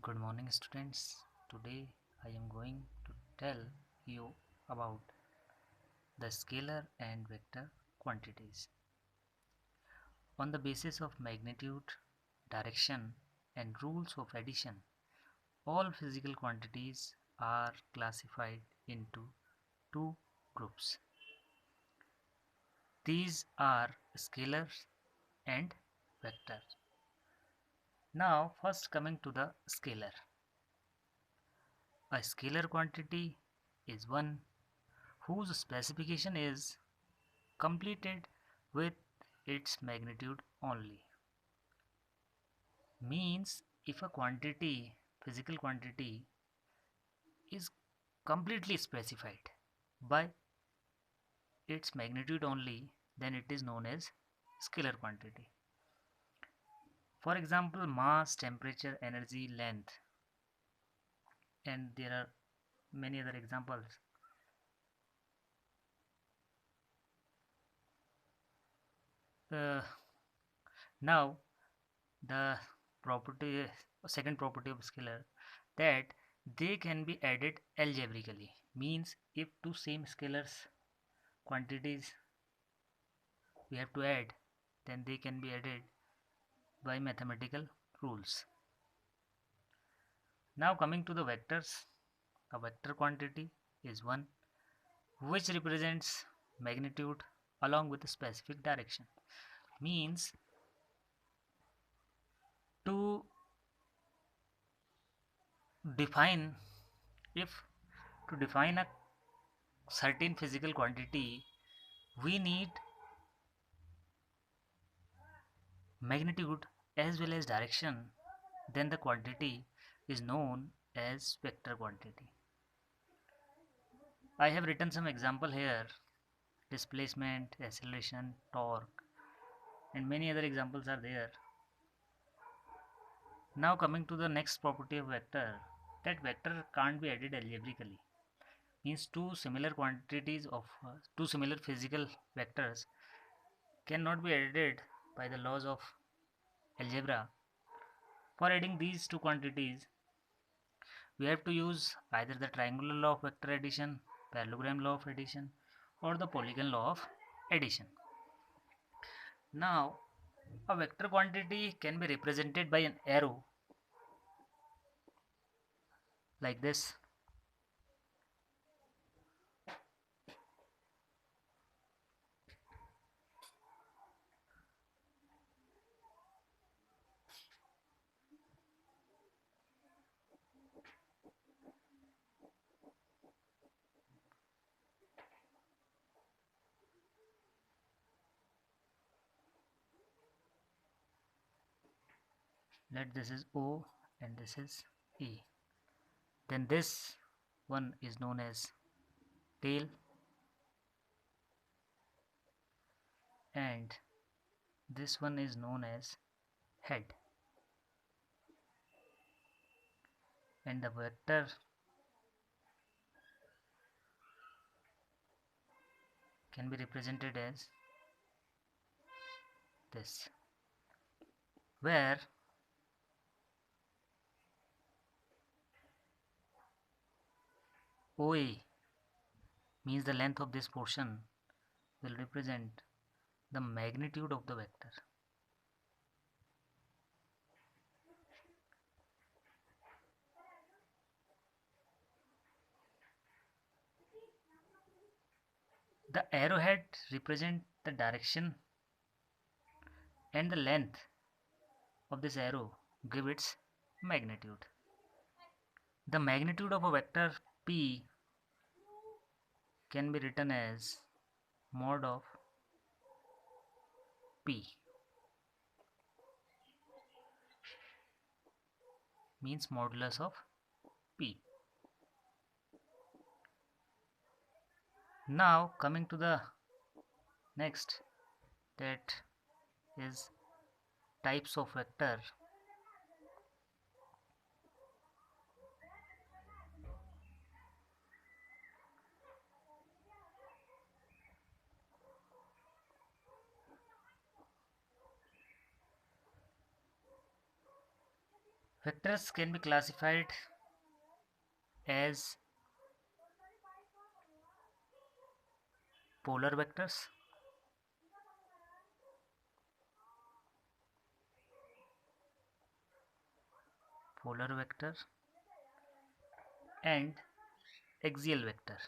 Good morning, students. Today I am going to tell you about the scalar and vector quantities. On the basis of magnitude, direction, and rules of addition, all physical quantities are classified into two groups. These are scalars and vectors. Now, first coming to the scalar. A scalar quantity is one whose specification is completed with its magnitude only. Means if a physical quantity is completely specified by its magnitude only, then it is known as scalar quantity. For example, mass, temperature, energy, length, and there are many other examples. Uh, Now the property second property of scalar, that they can be added algebraically. Means if two same scalars quantities we have to add, then they can be added by mathematical rules. Now coming to the vectors, a vector quantity is one which represents magnitude along with a specific direction. Means to define if to define a certain physical quantity, we need magnitude as well as direction, then the quantity is known as vector quantity. I have written some example here: displacement, acceleration, torque, and many other examples are there. Now coming to the next property of vector, that vector can't be added algebraically. Means two similar physical vectors cannot be added by the laws of algebra. For adding these two quantities, we have to use either the triangular law of vector addition, parallelogram law of addition, or the polygon law of addition. Now, a vector quantity can be represented by an arrow like this. Let this is O and this is E. Then this one is known as tail, and this one is known as head. And the vector can be represented as this, where OA means the length of this portion will represent the magnitude of the vector. The arrowhead represents the direction, and the length of this arrow give its magnitude. The magnitude of a vector P can be written as mod of P, means modulus of P. Now coming to the next, that is types of vector. Vectors can be classified as polar vectors, and axial vector.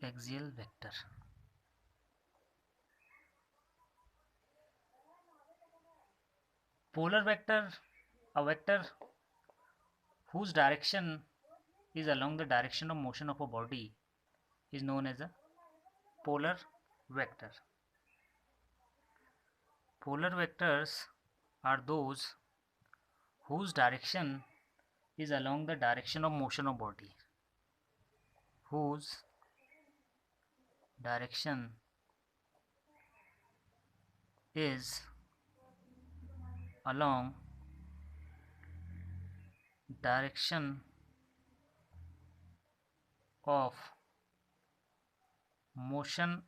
Axial vector. Polar vector, a vector whose direction is along the direction of motion of a body, is known as a polar vector. Polar vectors are those whose direction is along the direction of motion of body, whose direction is along direction of motion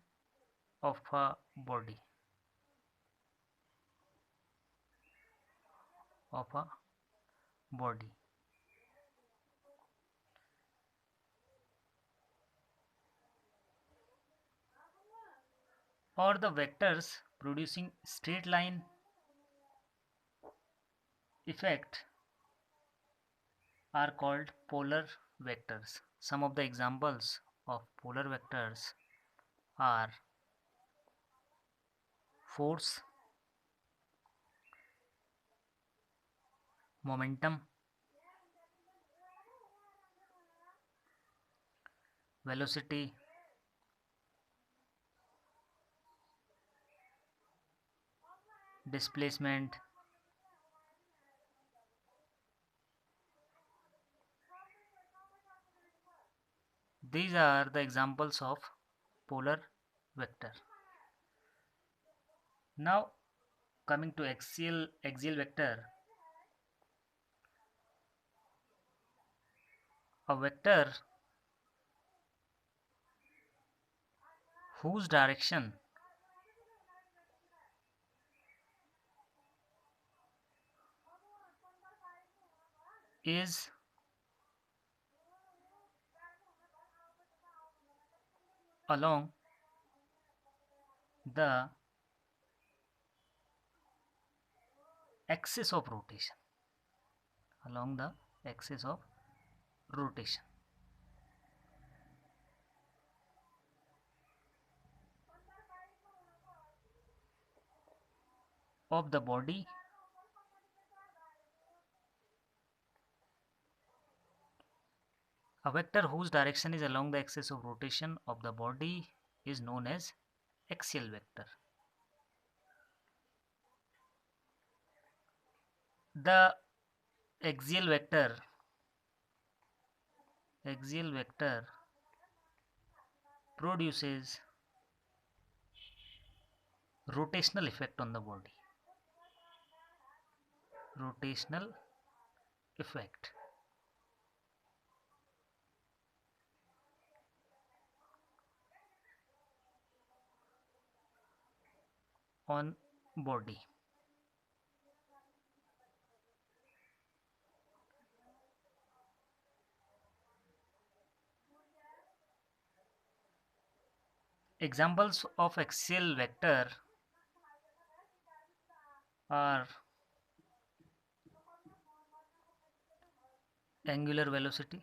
of a body, or the vectors producing straight line effect are called polar vectors. Some of the examples of polar vectors are force, momentum, velocity, displacement, these are the examples of polar vector. Now coming to axial vector, a vector whose direction is along the axis of rotation, of the body a vector whose direction is along the axis of rotation of the body is known as axial vector. The axial vector produces rotational effect on the body. Rotational effect on body. Examples of axial vector are angular velocity,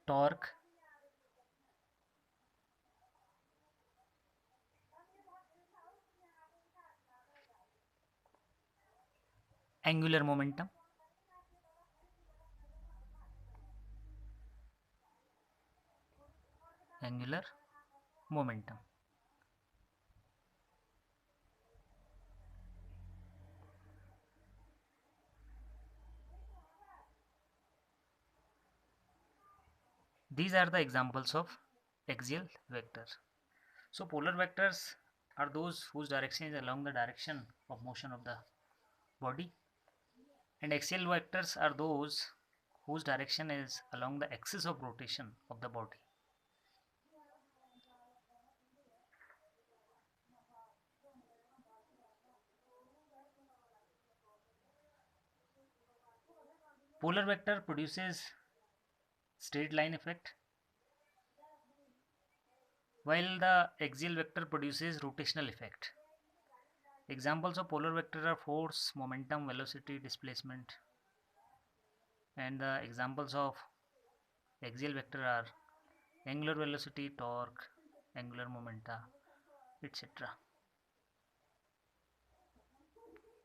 torque, angular momentum, These are the examples of axial vector. So polar vectors are those whose direction is along the direction of motion of the body. And axial vectors are those whose direction is along the axis of rotation of the body. Polar vector produces straight line effect, while the axial vector produces rotational effect. Examples of polar vector are force, momentum, velocity, displacement, and the examples of axial vector are angular velocity, torque, angular momenta, etc.